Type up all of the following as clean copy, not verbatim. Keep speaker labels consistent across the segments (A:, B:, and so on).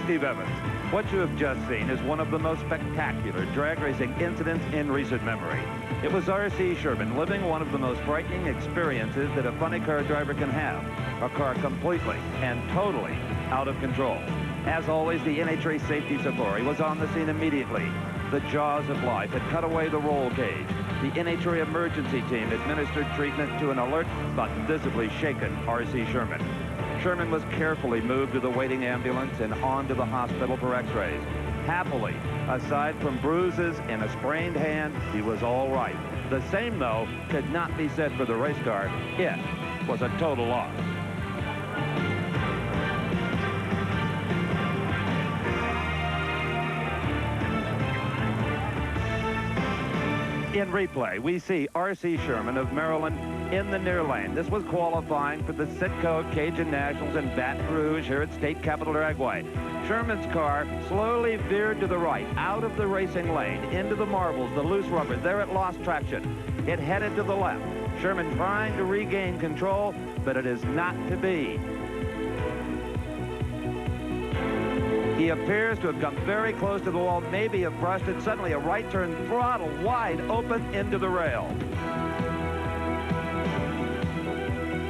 A: Steve Evans. What you have just seen is one of the most spectacular drag racing incidents in recent memory. It was R.C. Sherman living one of the most frightening experiences that a funny car driver can have. A car completely and totally out of control. As always, the NHRA safety safari was on the scene immediately. The jaws of life had cut away the roll cage. The NHRA emergency team administered treatment to an alert but visibly shaken R.C. Sherman. Sherman was carefully moved to the waiting ambulance and on to the hospital for x-rays. Happily, aside from bruises and a sprained hand, he was all right. The same, though, could not be said for the race car. It was a total loss. In replay, we see R.C. Sherman of Maryland in the near lane. This was qualifying for the Citgo Cajun Nationals in Baton Rouge here at State Capitol Dragway. Sherman's car slowly veered to the right, out of the racing lane, into the marbles, the loose rubber. There it lost traction. It headed to the left. Sherman trying to regain control, but it is not to be. He appears to have come very close to the wall, maybe have brushed it. Suddenly a right turn, throttle wide open into the rail.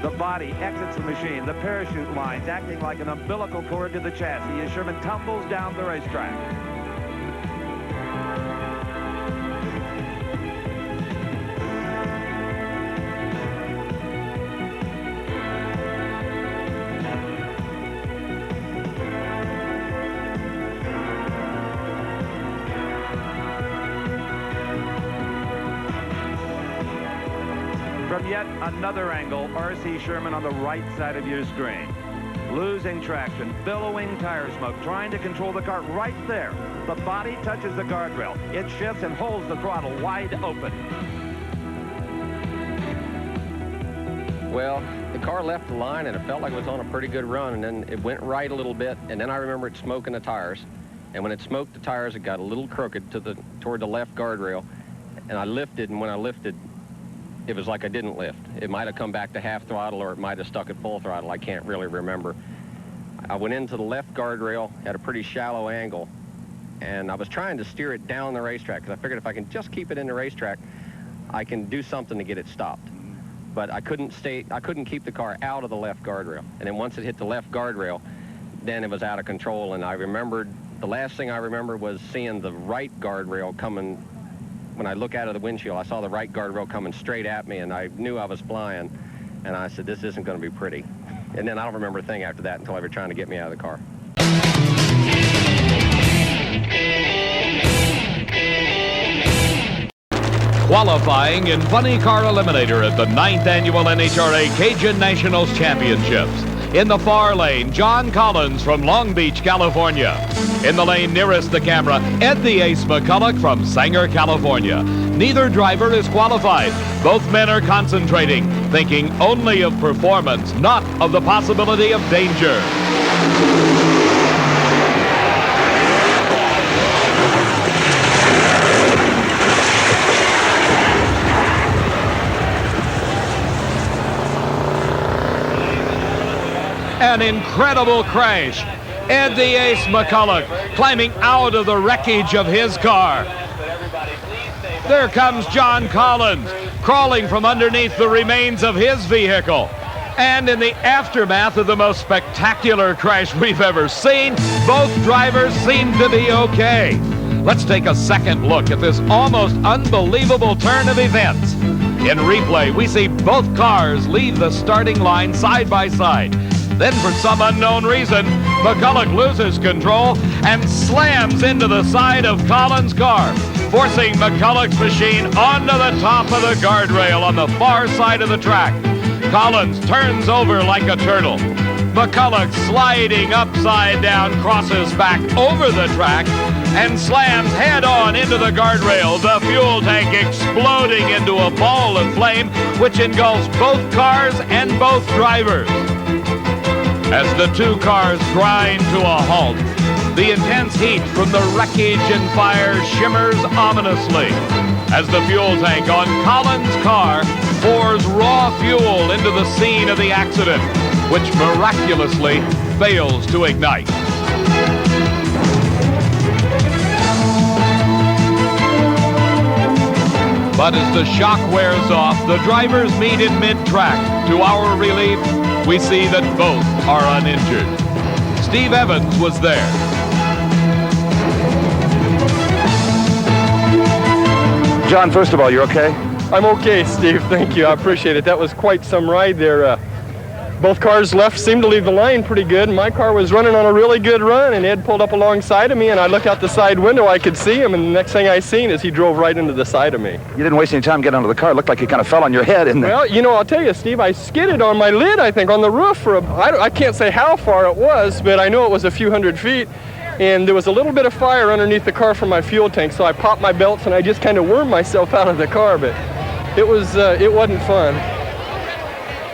A: The body exits the machine, the parachute lines acting like an umbilical cord to the chassis as Sherman tumbles down the racetrack. From yet another angle, R.C. Sherman on the right side of your screen. Losing traction, billowing tire smoke, trying to control the car right there. The body touches the guardrail. It shifts and holds the throttle wide open.
B: Well, the car left the line and it felt like it was on a pretty good run, and then it went right a little bit, and then I remember it smoking the tires. And when it smoked the tires, it got a little crooked toward the left guardrail, and I lifted, and when I lifted, it was like I didn't lift. It might have come back to half throttle, or it might have stuck at full throttle. I can't really remember. I went into the left guardrail at a pretty shallow angle, and I was trying to steer it down the racetrack because I figured if I can just keep it in the racetrack, I can do something to get it stopped. But I couldn't keep the car out of the left guardrail. And then once it hit the left guardrail, then it was out of control. And I remembered, the last thing I remember was seeing the right guardrail coming. When I look out of the windshield, I saw the right guardrail coming straight at me, and I knew I was flying. And I said, this isn't going to be pretty. And then I don't remember a thing after that until they were trying to get me out of the car.
C: Qualifying in Funny Car Eliminator at the 9th Annual NHRA Cajun Nationals Championships. In the far lane, John Collins from Long Beach, California. In the lane nearest the camera, Ed the Ace McCullik from Sanger, California. Neither driver is qualified. Both men are concentrating, thinking only of performance, not of the possibility of danger. An incredible crash. Ed the Ace McCullik climbing out of the wreckage of his car. There comes John Collins crawling from underneath the remains of his vehicle. And in the aftermath of the most spectacular crash we've ever seen, both drivers seem to be okay. Let's take a second look at this almost unbelievable turn of events. In replay, we see both cars leave the starting line side by side. Then, for some unknown reason, McCullik loses control and slams into the side of Collins' car, forcing McCullik's machine onto the top of the guardrail on the far side of the track. Collins turns over like a turtle. McCullik, sliding upside down, crosses back over the track and slams head-on into the guardrail, the fuel tank exploding into a ball of flame which engulfs both cars and both drivers. As the two cars grind to a halt, the intense heat from the wreckage and fire shimmers ominously as the fuel tank on Collins' car pours raw fuel into the scene of the accident, which miraculously fails to ignite. But as the shock wears off, the drivers meet in mid-track. To our relief, we see that both are uninjured. Steve Evans was there.
A: John, first of all, you're okay?
D: I'm okay, Steve. Thank you. I appreciate it. That was quite some ride there. Both cars seemed to leave the line pretty good. My car was running on a really good run, and Ed pulled up alongside of me, and I looked out the side window. I could see him, and the next thing I seen is he drove right into the side of me.
A: You didn't waste any time getting onto the car. It looked like you kind of fell on your head in there.
D: Well, you know, I'll tell you, Steve, I skidded on my lid, I think, on the roof for I can't say how far it was, but I know it was a few hundred feet. And there was a little bit of fire underneath the car from my fuel tank, so I popped my belts and I just kind of wormed myself out of the car, but it wasn't fun.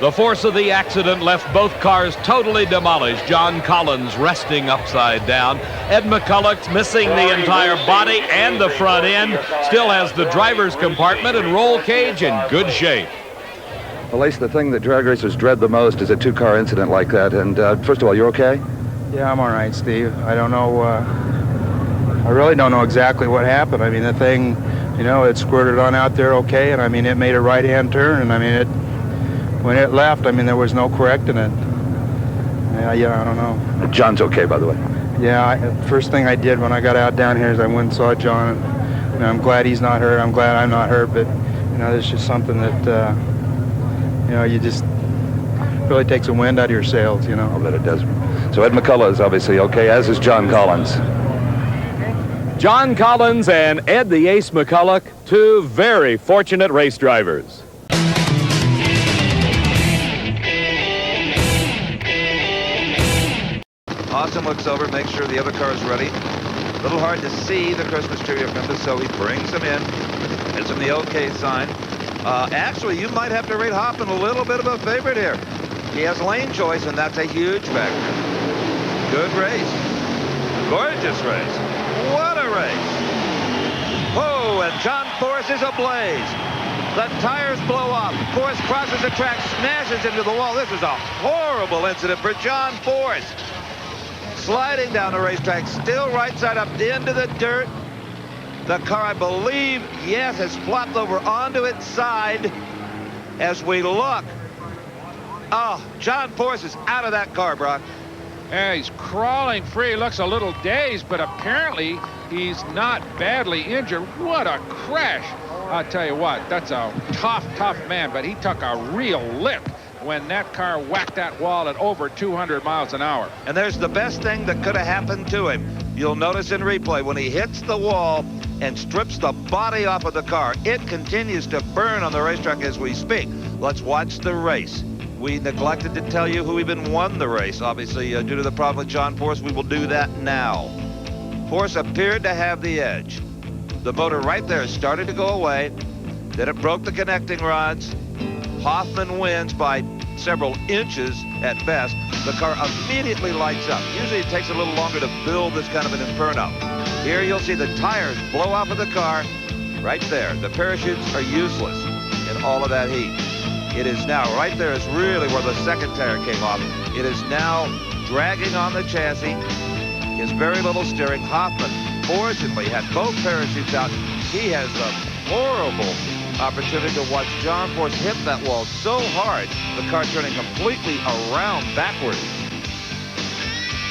C: The force of the accident left both cars totally demolished. John Collins resting upside down. Ed McCulloch missing the entire body and the front end. Still has the driver's compartment and roll cage in good shape.
A: Well, Lace, the thing that drag racers dread the most is a two-car incident like that. And first of all, you're okay?
E: Yeah, I'm all right, Steve. I don't know, I really don't know exactly what happened. I mean, the thing, you know, it squirted on out there okay, and I mean, it made a right-hand turn, and I mean, when it left, I mean, there was no correcting it. Yeah, I don't know.
A: John's okay, by the way.
E: Yeah, first thing I did when I got out down here is I went and saw John, and you know, I'm glad he's not hurt. I'm glad I'm not hurt, but, you know, it's just something that, you know, you just really takes the wind out of your sails, you know.
A: I'll bet it does. So Ed McCulloch is obviously okay, as is John Collins.
C: John Collins and Ed the Ace McCulloch, two very fortunate race drivers.
A: Austin looks over, makes sure the other car is ready. A little hard to see the Christmas tree of Memphis, so he brings him in. Gives him the okay sign. Actually, you might have to rate Hoffman a little bit of a favorite here. He has lane choice, and that's a huge factor. Good race. Gorgeous race. What a race. Oh, and John Force is ablaze. The tires blow off. Force crosses the track, smashes into the wall. This is a horrible incident for John Force. Sliding down the racetrack, still right side up into the dirt. The car, I believe, yes, has flopped over onto its side as we look. Oh, John Force is out of that car, Brock.
F: Yeah, he's crawling free. Looks a little dazed, but apparently he's not badly injured. What a crash. I'll tell you what, that's a tough man, but he took a real lick when that car whacked that wall at over 200 miles an hour.
A: And there's the best thing that could have happened to him. You'll notice in replay when he hits the wall and strips the body off of the car, it continues to burn on the racetrack as we speak. Let's watch the race. We neglected to tell you who even won the race. Obviously, due to the problem with John Force, we will do that now. Force appeared to have the edge. The motor right there started to go away. Then it broke the connecting rods. Hoffman wins by several inches at best. The car immediately lights up. Usually it takes a little longer to build this kind of an inferno. Here you'll see the tires blow off of the car right there. The parachutes are useless in all of that heat. It is now, right there is really where the second tire came off. It is now dragging on the chassis. He has very little steering. Hoffman, fortunately, had both parachutes out. He has a horrible opportunity to watch John Force hit that wall so hard, the car turning completely around backwards.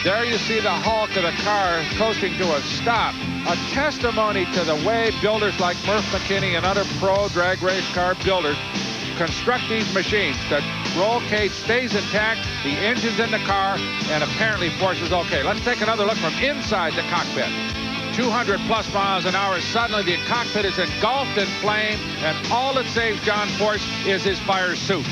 F: There you see the hulk of the car coasting to a stop. A testimony to the way builders like Murph McKinney and other pro drag race car builders construct these machines. The roll cage stays intact, the engine's in the car, and apparently Force is okay. Let's take another look from inside the cockpit. 200 plus miles an hour, suddenly the cockpit is engulfed in flame, and all that saves John Force is his fire suit.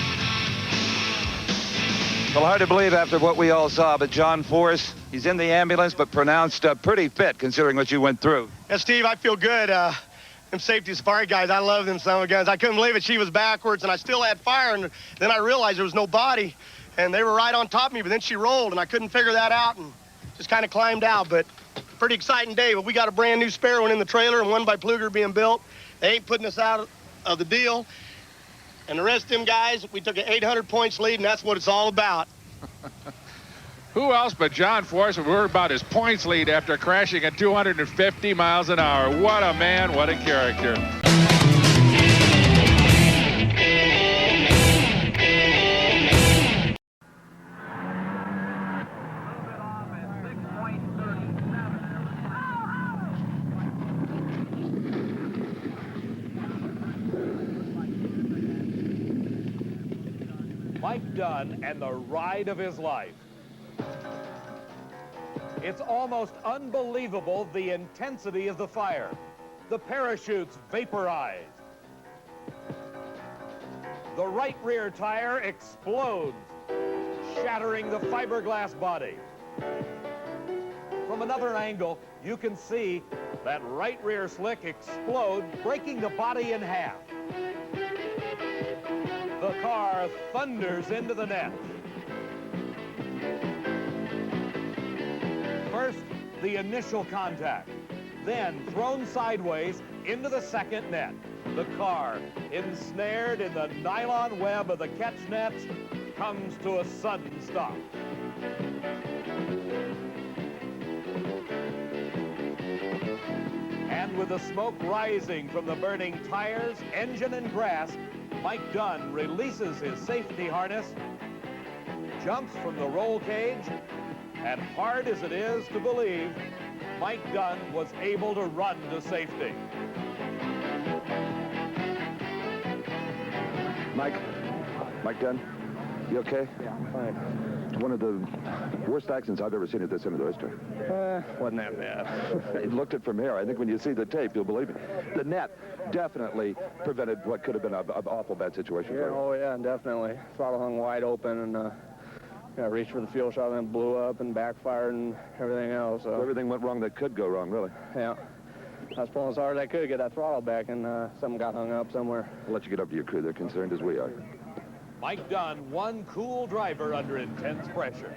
A: Well, hard to believe after what we all saw, but John Force, he's in the ambulance, but pronounced pretty fit considering what you went through.
G: Yeah, Steve, I feel good. Them safety safari guys, I love them son of guns. I couldn't believe it. She was backwards, and I still had fire, and then I realized there was no body, and they were right on top of me, but then she rolled, and I couldn't figure that out, and just kind of climbed out, but pretty exciting day. But we got a brand new spare one in the trailer and one by Pluger being built. They ain't putting us out of the deal. And the rest of them guys, we took an 800 points lead, and that's what it's all about.
F: Who else but John Force would worry about his points lead after crashing at 250 miles an hour? What a man, what a character.
C: Mike Dunn and the ride of his life. It's almost unbelievable the intensity of the fire. The parachutes vaporized. The right rear tire explodes, shattering the fiberglass body. From another angle, you can see that right rear slick explode, breaking the body in half. The car thunders into the net. First, the initial contact, then thrown sideways into the second net. The car, ensnared in the nylon web of the catch nets, comes to a sudden stop. And with the smoke rising from the burning tires, engine, and grass, Mike Dunn releases his safety harness, jumps from the roll cage, and hard as it is to believe, Mike Dunn was able to run to safety.
H: Mike Dunn, you okay?
D: Yeah, I'm fine.
H: One of the worst accidents I've ever seen at this end of the racetrack.
D: Wasn't that bad.
H: You looked it from here. I think when you see the tape, you'll believe me. The net definitely prevented what could have been an awful bad situation for you.
D: Oh, yeah, definitely. Throttle hung wide open, and I reached for the fuel shot, and then blew up and backfired and everything else. So
H: Everything went wrong that could go wrong, really.
D: yeah. I was pulling as hard as I could to get that throttle back, and something got hung up somewhere.
H: I'll let you get up to your crew. They're concerned as we are.
C: Mike Dunn, one cool driver under intense pressure.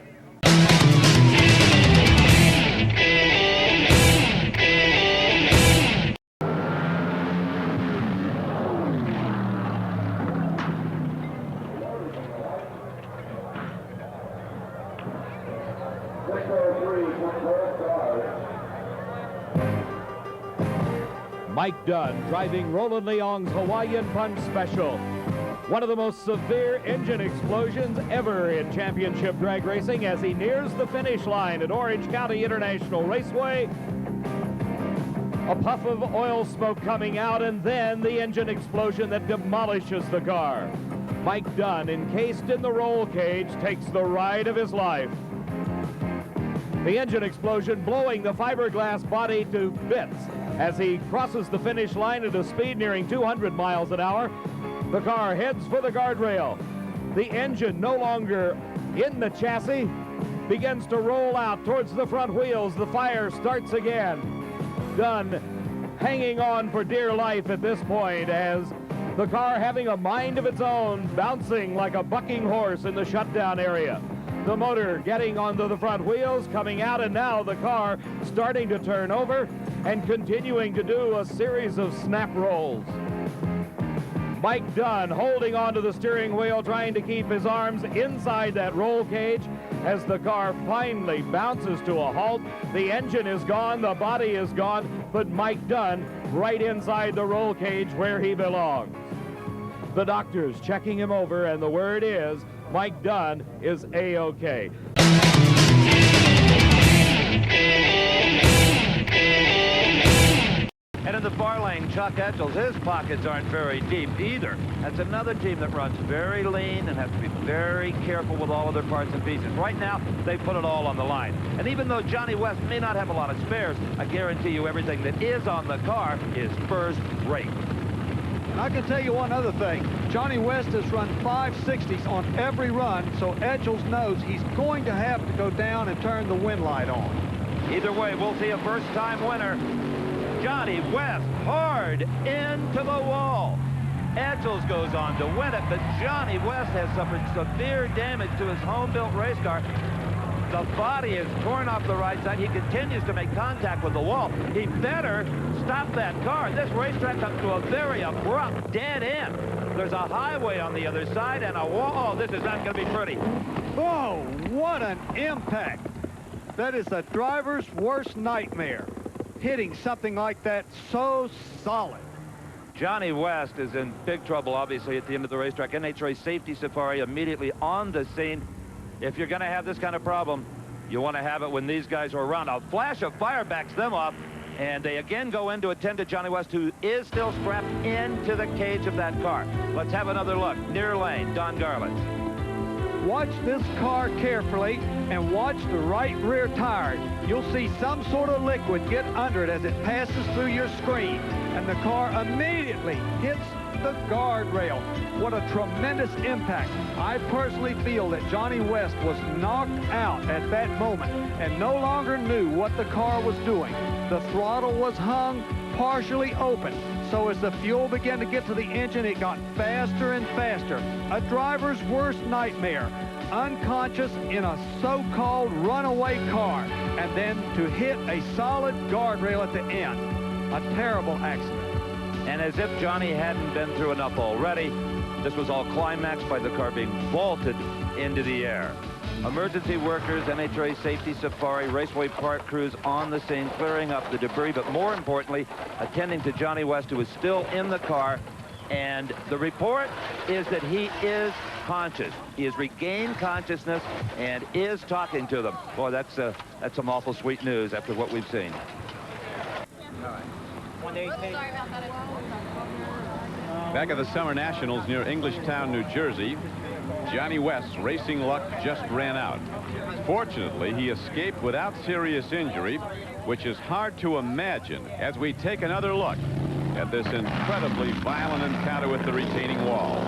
C: Mike Dunn driving Roland Leong's Hawaiian Punch Special. One of the most severe engine explosions ever in championship drag racing as he nears the finish line at Orange County International Raceway. A puff of oil smoke coming out, and then the engine explosion that demolishes the car. Mike Dunn, encased in the roll cage, takes the ride of his life. The engine explosion blowing the fiberglass body to bits as he crosses the finish line at a speed nearing 200 miles an hour. The car heads for the guardrail. The engine, no longer in the chassis, begins to roll out towards the front wheels. The fire starts again. Dunn hanging on for dear life at this point as the car, having a mind of its own, bouncing like a bucking horse in the shutdown area. The motor getting onto the front wheels, coming out, and now the car starting to turn over and continuing to do a series of snap rolls. Mike Dunn holding onto the steering wheel, trying to keep his arms inside that roll cage as the car finally bounces to a halt. The engine is gone, the body is gone, but Mike Dunn right inside the roll cage where he belongs. The doctors checking him over, and the word is Mike Dunn is A-OK.
A: And in the far lane, Chuck Etchels, his pockets aren't very deep either. That's another team that runs very lean and has to be very careful with all of their parts and pieces. Right now, they put it all on the line. And even though Johnny West may not have a lot of spares, I guarantee you everything that is on the car is first rate.
I: And I can tell you one other thing. Johnny West has run 560s on every run, so Etchels knows he's going to have to go down and turn the wind light on.
A: Either way, we'll see a first-time winner. Johnny West hard into the wall. Etchels goes on to win it, but Johnny West has suffered severe damage to his home-built race car. The body is torn off the right side. He continues to make contact with the wall. He better stop that car. This racetrack comes to a very abrupt dead end. There's a highway on the other side and a wall. Oh, this is not going to be pretty.
I: Oh, what an impact. That is the driver's worst nightmare. Hitting something like that so solid.
A: Johnny West is in big trouble, obviously, at the end of the racetrack. NHRA Safety Safari immediately on the scene. If you're going to have this kind of problem, you want to have it when these guys are around. A flash of fire backs them off, and they again go in to attend to Johnny West, who is still strapped into the cage of that car. Let's have another look. Near lane, Don Garlitz.
I: Watch this car carefully and watch the right rear tire. You'll see some sort of liquid get under it as it passes through your screen, and the car immediately hits the guardrail. What a tremendous impact. I personally feel that Johnny West was knocked out at that moment and no longer knew what the car was doing. The throttle was hung partially open, so as the fuel began to get to the engine, it got faster and faster. A driver's worst nightmare. Unconscious in a so-called runaway car, and then to hit a solid guardrail at the end. A terrible accident.
A: And as if Johnny hadn't been through enough already, this was all climaxed by the car being vaulted into the air. Emergency workers, NHRA safety safari, raceway park crews on the scene, clearing up the debris, but more importantly, attending to Johnny West, who is still in the car. And the report is that he is conscious. He has regained consciousness and is talking to them. Boy, that's some awful sweet news after what we've seen.
J: Back at the Summer Nationals near Englishtown, New Jersey, Johnny West's racing luck just ran out. Fortunately, he escaped without serious injury, which is hard to imagine as we take another look at this incredibly violent encounter with the retaining wall.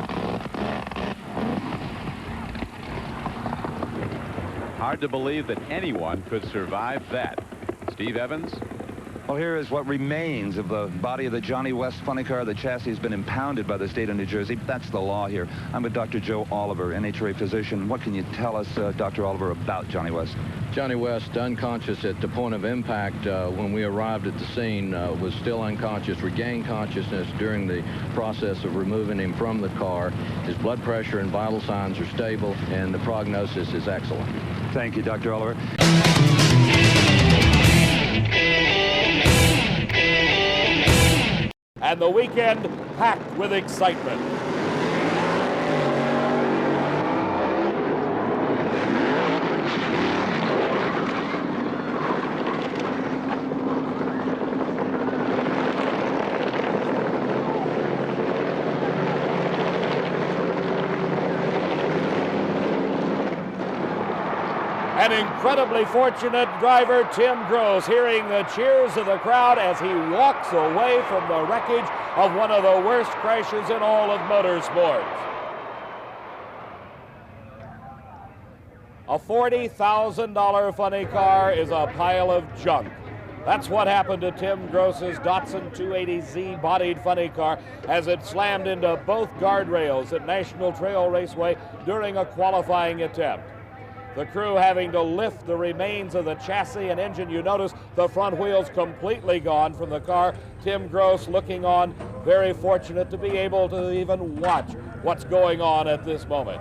J: Hard to believe that anyone could survive that. Steve Evans?
A: Well, here is what remains of the body of the Johnny West funny car. The chassis has been impounded by the state of New Jersey. That's the law here. I'm with Dr. Joe Oliver, NHRA physician. What can you tell us, Dr. Oliver, about Johnny West?
B: Johnny West, unconscious at the point of impact when we arrived at the scene, was still unconscious, regained consciousness during the process of removing him from the car. His blood pressure and vital signs are stable, and the prognosis is excellent.
A: Thank you, Dr. Oliver.
K: And the weekend packed with excitement. An incredibly fortunate driver, Tim Gross, hearing the cheers of the crowd as he walks away from the wreckage of one of the worst crashes in all of motorsports. A $40,000 funny car is a pile of junk. That's what happened to Tim Gross's Datsun 280Z bodied funny car as it slammed into both guardrails at National Trail Raceway during a qualifying attempt. The crew having to lift the remains of the chassis and engine. You notice the front wheels completely gone from the car. Tim Gross looking on, very fortunate to be able to even watch what's going on at this moment.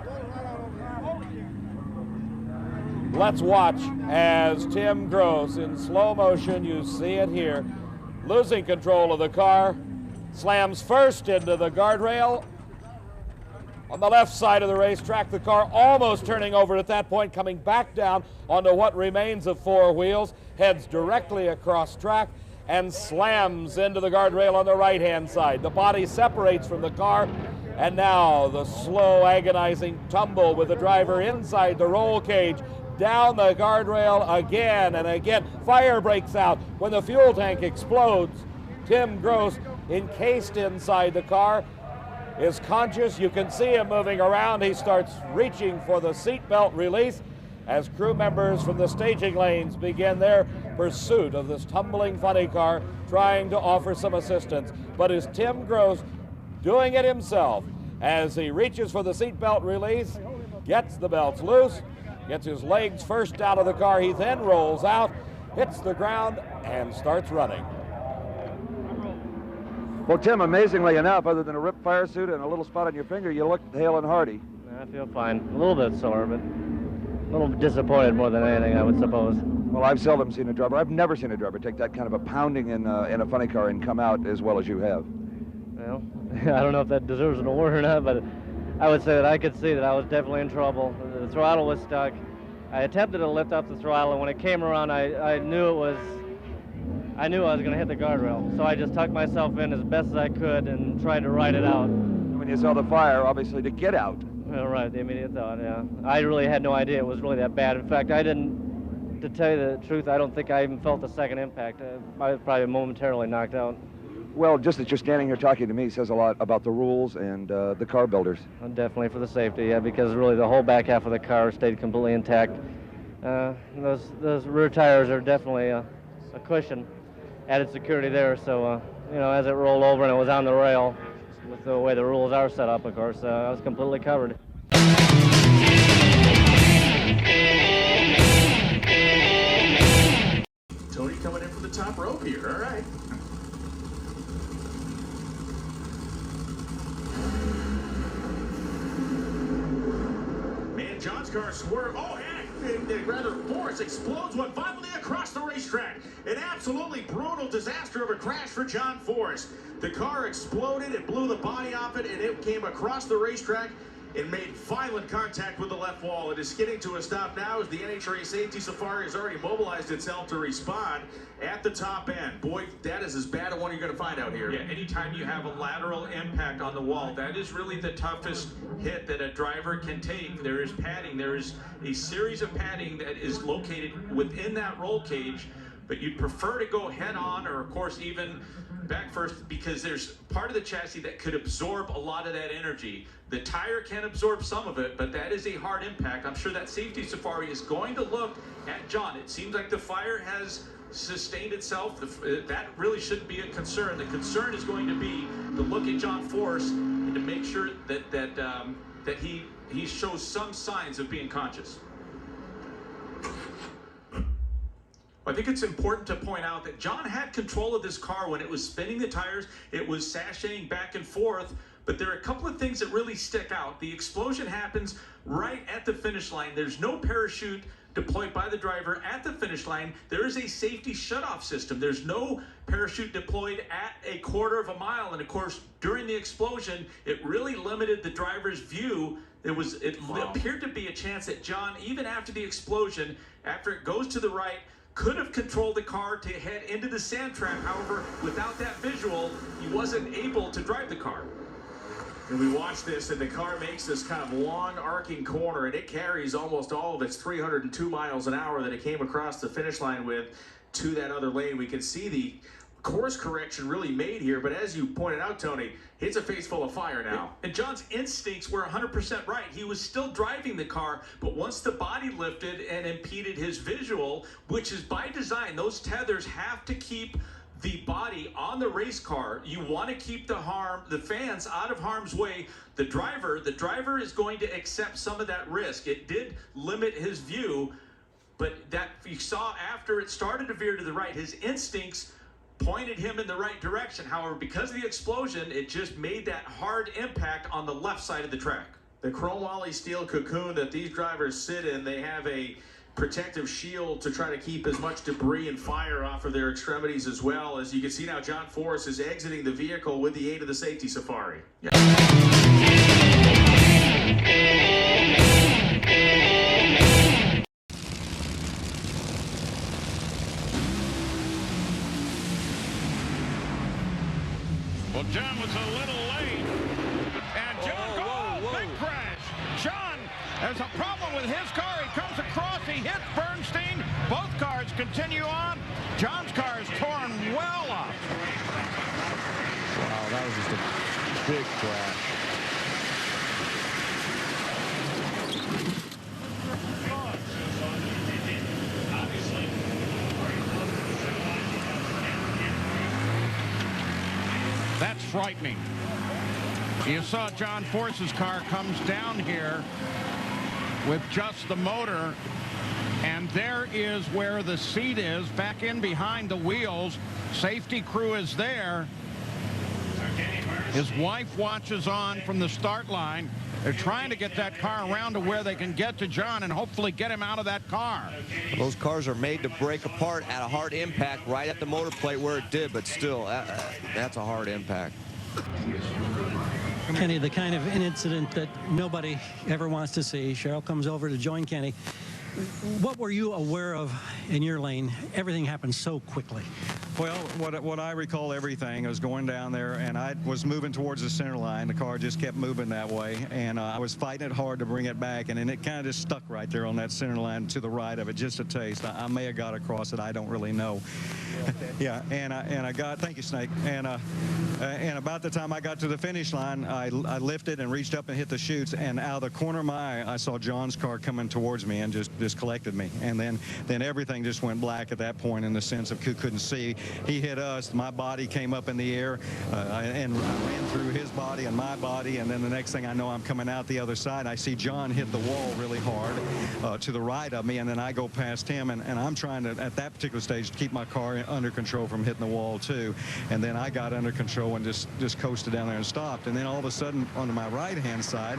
K: Let's watch as Tim Gross, in slow motion, you see it here, losing control of the car, slams first into the guardrail. On the left side of the racetrack, the car almost turning over at that point, coming back down onto what remains of four wheels, heads directly across track and slams into the guardrail on the right-hand side. The body separates from the car, and now the slow, agonizing tumble with the driver inside the roll cage, down the guardrail again and again. Fire breaks out when the fuel tank explodes. Tim Gross, encased inside the car, is conscious. You can see him moving around. He starts reaching for the seatbelt release as crew members from the staging lanes begin their pursuit of this tumbling funny car, trying to offer some assistance. But is Tim Gross doing it himself as he reaches for the seatbelt release, gets the belts loose, gets his legs first out of the car. He then rolls out, hits the ground, and starts running.
H: Well, Tim, amazingly enough, other than a ripped fire suit and a little spot on your finger, you look hale and hearty.
L: I feel fine. A little bit sore, but a little disappointed more than anything, I would suppose.
H: Well, I've seldom seen a driver. I've never seen a driver take that kind of a pounding in a funny car and come out as well as you have.
L: Well, I don't know if that deserves an award or not, but I would say that I could see that I was definitely in trouble. The throttle was stuck. I attempted to lift up the throttle, and when it came around, I knew I was going to hit the guardrail, so I just tucked myself in as best as I could and tried to ride it out.
H: When you saw the fire, obviously, to get out.
L: All right, the immediate thought, yeah. I really had no idea it was really that bad. In fact, I didn't, to tell you the truth, I don't think I even felt the second impact. I was probably momentarily knocked out.
H: Well, just that you're standing here talking to me says a lot about the rules and the car builders.
L: Definitely for the safety, yeah, because really the whole back half of the car stayed completely intact. Those rear tires are definitely a cushion, added security there. So, you know, as it rolled over and it was on the rail, with the way the rules are set up, of course, I was completely covered.
M: Tony coming in from the top rope here, all right. Man, John's car swerved. Oh, and rather force explodes, went violently across the racetrack. An absolutely brutal disaster of a crash for John Force. The car exploded, it blew the body off it, and it came across the racetrack and made violent contact with the left wall. It is skidding to a stop now as the NHRA Safety Safari has already mobilized itself to respond at the top end. Boy, that is as bad a one you're going to find out here.
N: Yeah, anytime you have a lateral impact on the wall, that is really the toughest hit that a driver can take. There is padding. There is a series of padding that is located within that roll cage, but you'd prefer to go head on or, of course, even back first, because there's part of the chassis that could absorb a lot of that energy. The tire can absorb some of it, but that is a hard impact. I'm sure that Safety Safari is going to look at John. It seems like the fire has sustained itself. That really shouldn't be a concern. The concern is going to be to look at John Force and to make sure that he shows some signs of being conscious. I think it's important to point out that John had control of this car when it was spinning the tires. It was sashaying back and forth, but there are a couple of things that really stick out. The explosion happens right at the finish line. There's no parachute deployed by the driver at the finish line. There is a safety shutoff system. There's no parachute deployed at a quarter of a mile. And of course, during the explosion, it really limited the driver's view. It appeared to be a chance that John, even after the explosion, after it goes to the right, could have controlled the car to head into the sand trap. However, without that visual, he wasn't able to drive the car.
M: And we watch this, and the car makes this kind of long arcing corner, and it carries almost all of its 302 miles an hour that it came across the finish line with to that other lane. We can see the course correction really made here, but as you pointed out, Tony, it's a face full of fire now.
N: And John's instincts were 100% right. He was still driving the car, but once the body lifted and impeded his visual, which is by design, those tethers have to keep the body on the race car. You want to keep the fans out of harm's way. The driver is going to accept some of that risk. It did limit his view, but that you saw after it started to veer to the right, his instincts pointed him in the right direction. However, because of the explosion, it just made that hard impact on the left side of the track.
M: The chromoly steel cocoon that these drivers sit in, they have a protective shield to try to keep as much debris and fire off of their extremities as well. As you can see now, John Force is exiting the vehicle with the aid of the Safety Safari.
O: Well, John was a little late, and John, big crash. John has a problem with his car. He comes across, he hits Bernstein. Both cars continue on. John's car is torn well up.
F: Wow, that was just a big crash.
O: That's frightening. You saw John Force's car comes down here with just the motor, and there is where the seat is, back in behind the wheels. Safety crew is there. His wife watches on from the start line. They're trying to get that car around to where they can get to John and hopefully get him out of that car.
P: Those cars are made to break apart at a hard impact right at the motor plate where it did, but still, that's a hard impact.
Q: Kenny, the kind of an incident that nobody ever wants to see. Cheryl comes over to join Kenny. What were you aware of in your lane? Everything happened so quickly.
R: Well, what I recall everything, I was going down there and I was moving towards the center line. The car just kept moving that way, and I was fighting it hard to bring it back, and then it kind of just stuck right there on that center line to the right of it, just a taste. I may have got across it, I don't really know. Yeah, and I got, thank you, Snake, and about the time I got to the finish line, I lifted and reached up and hit the chutes, and out of the corner of my eye, I saw John's car coming towards me and just collected me, and then everything just went black at that point in the sense of couldn't see. He hit us, my body came up in the air, and I ran through his body and my body, and then the next thing I know, I'm coming out the other side. I see John hit the wall really hard to the right of me, and then I go past him, and I'm trying to, at that particular stage, keep my car under control from hitting the wall too. And then I got under control and just coasted down there and stopped. And then all of a sudden, on my right-hand side,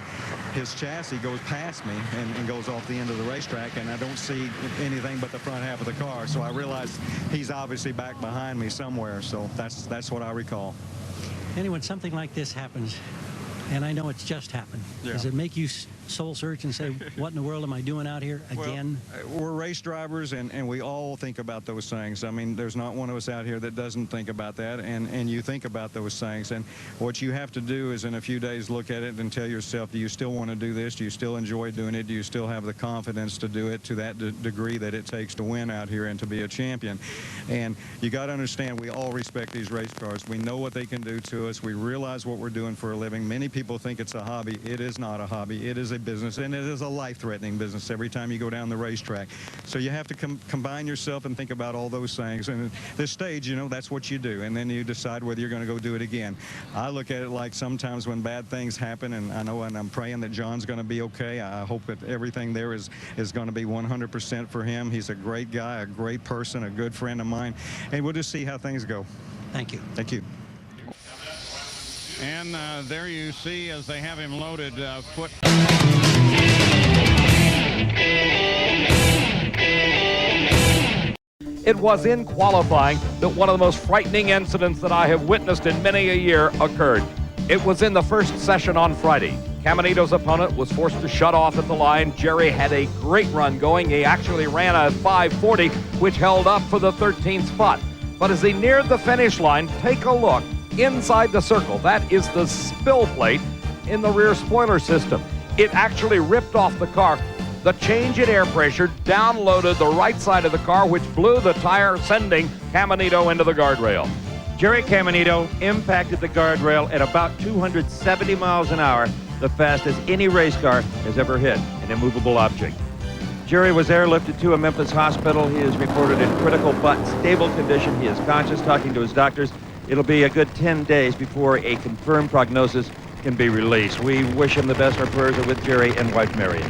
R: his chassis goes past me and goes off the end of the racetrack, and I don't see anything but the front half of the car. So I realized he's obviously back behind me somewhere. So that's what I recall.
Q: Anyway, when something like this happens, and I know it's just happened, does it make you soul search and say, what in the world am I doing out here again?
R: Well, we're race drivers, and we all think about those things. I mean, there's not one of us out here that doesn't think about that, and you think about those things. And what you have to do is in a few days look at it and tell yourself, do you still want to do this? Do you still enjoy doing it? Do you still have the confidence to do it to that degree that it takes to win out here and to be a champion? And you got to understand, we all respect these race cars. We know what they can do to us. We realize what we're doing for a living. Many people think it's a hobby. It is not a hobby. It is a business, and it is a life-threatening business every time you go down the racetrack. So you have to combine yourself and think about all those things. And at this stage, you know, that's what you do, and then you decide whether you're going to go do it again. I look at it like sometimes when bad things happen, and I know, and I'm praying that John's going to be okay. I hope that everything there is going to be 100% for him. He's a great guy, a great person, a good friend of mine, and we'll just see how things go.
Q: Thank you.
R: Thank you.
O: And there you see, as they have him loaded, foot.
C: It was in qualifying that one of the most frightening incidents that I have witnessed in many a year occurred. It was in the first session on Friday. Caminito's opponent was forced to shut off at the line. Jerry had a great run going. He actually ran a 5:40, which held up for the 13th spot. But as he neared the finish line, take a look. Inside the circle, that is the spill plate in the rear spoiler system. It actually ripped off the car. The change in air pressure downloaded the right side of the car, which blew the tire, sending Caminito into the guardrail.
A: Jerry Caminito impacted the guardrail at about 270 miles an hour, the fastest any race car has ever hit an immovable object. Jerry was airlifted to a Memphis hospital. He is reported in critical but stable condition. He is conscious, talking to his doctors. It'll be a good 10 days before a confirmed prognosis can be released. We wish him the best. Our prayers are with Jerry and wife Marion.